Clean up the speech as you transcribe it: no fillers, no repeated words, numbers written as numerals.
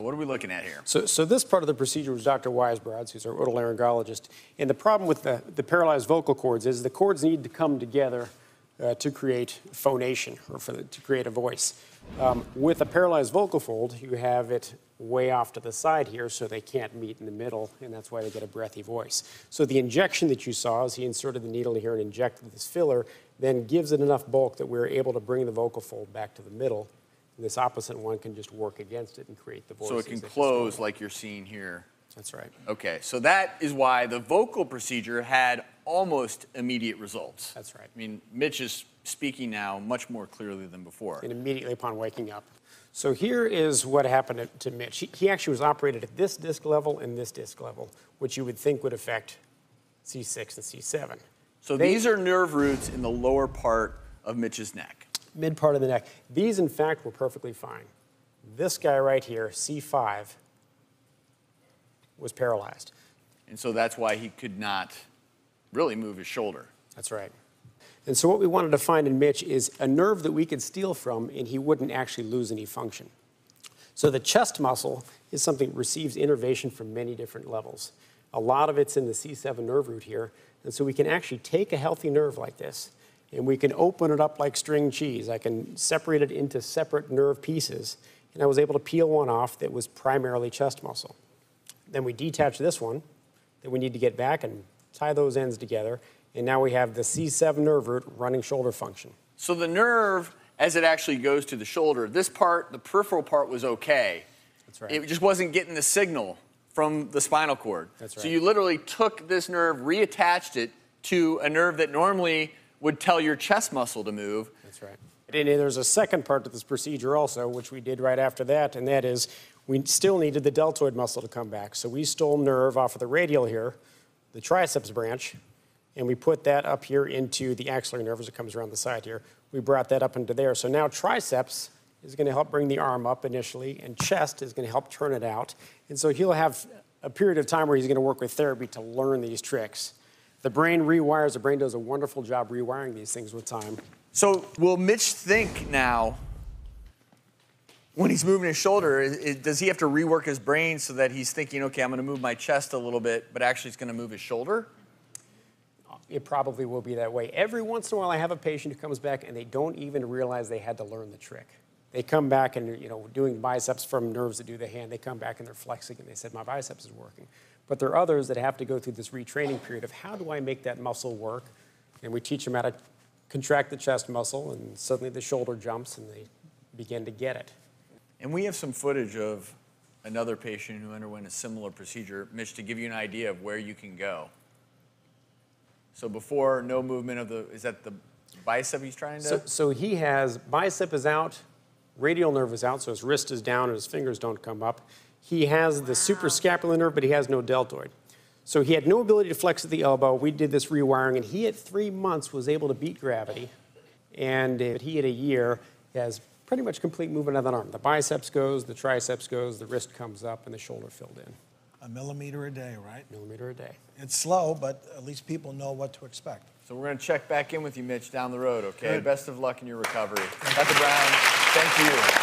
What are we looking at here? So this part of the procedure was Dr. Weisbrod's, who's our otolaryngologist. And the problem with the paralyzed vocal cords is the cords need to come together to create phonation, or to create a voice. With a paralyzed vocal fold, you have it way off to the side here, so they can't meet in the middle, and that's why they get a breathy voice. So the injection that you saw, as he inserted the needle here and injected this filler, then gives it enough bulk that we're able to bring the vocal fold back to the middle. And this opposite one can just work against it and create the voice. So it can close like you're seeing here. That's right. Okay, so that is why the vocal procedure had almost immediate results. That's right. I mean, Mitch is speaking now much more clearly than before. And immediately upon waking up. So here is what happened to Mitch. He actually was operated at this disc level and this disc level, which you would think would affect C6 and C7. So these are nerve roots in the lower part of Mitch's neck. Mid part of the neck. These, in fact, were perfectly fine. This guy right here, C5, was paralyzed. And so that's why he could not really move his shoulder. That's right. And so what we wanted to find in Mitch is a nerve that we could steal from and he wouldn't actually lose any function. So the chest muscle is something that receives innervation from many different levels. A lot of it's in the C7 nerve root here. And so we can actually take a healthy nerve like this and we can open it up like string cheese. I can separate it into separate nerve pieces. And I was able to peel one off that was primarily chest muscle. Then we detach this one that we need to get back and tie those ends together. And now we have the C7 nerve root running shoulder function. So the nerve, as it actually goes to the shoulder, this part, the peripheral part, was okay. That's right. It just wasn't getting the signal from the spinal cord. That's right. So you literally took this nerve, reattached it to a nerve that normally would tell your chest muscle to move. That's right. And there's a second part to this procedure also, which we did right after that, and that is we still needed the deltoid muscle to come back. So we stole nerve off of the radial here, the triceps branch, and we put that up here into the axillary nerve as it comes around the side here. We brought that up into there. So now triceps is going to help bring the arm up initially, and chest is going to help turn it out. And so he'll have a period of time where he's going to work with therapy to learn these tricks. The brain rewires. The brain does a wonderful job rewiring these things with time. So will Mitch think now, when he's moving his shoulder, does he have to rework his brain so that he's thinking, okay, I'm going to move my chest a little bit, but actually he's going to move his shoulder? It probably will be that way. Every once in a while I have a patient who comes back and they don't even realize they had to learn the trick. They come back and, doing biceps from nerves that do the hand, they come back and they're flexing and they said, my biceps is working. But there are others that have to go through this retraining period of how do I make that muscle work? And we teach them how to contract the chest muscle and suddenly the shoulder jumps and they begin to get it. And we have some footage of another patient who underwent a similar procedure, Mitch, to give you an idea of where you can go. So before, no movement of the, is that the bicep he's trying to? So he has, bicep is out, radial nerve is out, so his wrist is down and his fingers don't come up. He has the suprascapular nerve, but he has no deltoid. So he had no ability to flex at the elbow. We did this rewiring, and he at 3 months was able to beat gravity. And he at a year has pretty much complete movement of that arm. The biceps goes, the triceps goes, the wrist comes up, and the shoulder filled in. A millimeter a day, right? Millimeter a day. It's slow, but at least people know what to expect. So we're going to check back in with you, Mitch, down the road, okay? Good. Best of luck in your recovery. Dr. Brown, thank you.